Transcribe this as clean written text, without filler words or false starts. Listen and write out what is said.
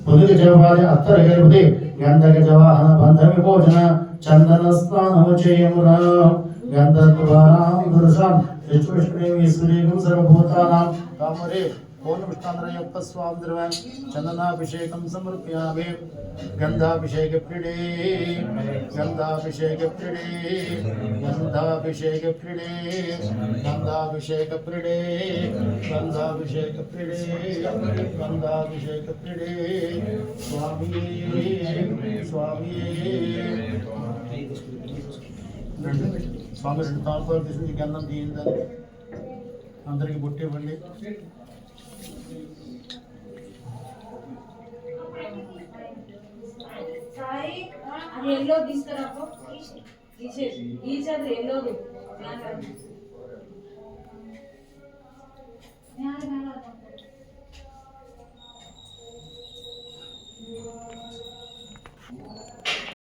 పులిజవాది అత్తరగలిపి గంధక జవాహన బంధ విమోచన చందన స్నానము చేయమురా గంధద్వారాం దర్శనం విష్ణుదేవీశ్వరీకం సర్వభూతానాం కామరే పూర్ణపుష్పాంతరయుక్త స్వామి ద్రవం చందనాభిషేకం సమర్పయామి గంధాభిషేక ప్రిడే గంధాభిషేక ప్రిడే గంధాభిషేక ప్రిడే గంధాభిషేక ప్రిడే గంధాభిషేక ప్రిడే గంధాభిషేక ప్రిడే స్వామి స్వామి స్వామి రెండు తాలూకాలు తీసుకుని గంధం తీయిందని అందరికి బొట్టి ఇవ్వండి. అది ఎల్లో తీసుకురాపో తీసేసి ఈసారి ఎల్లోది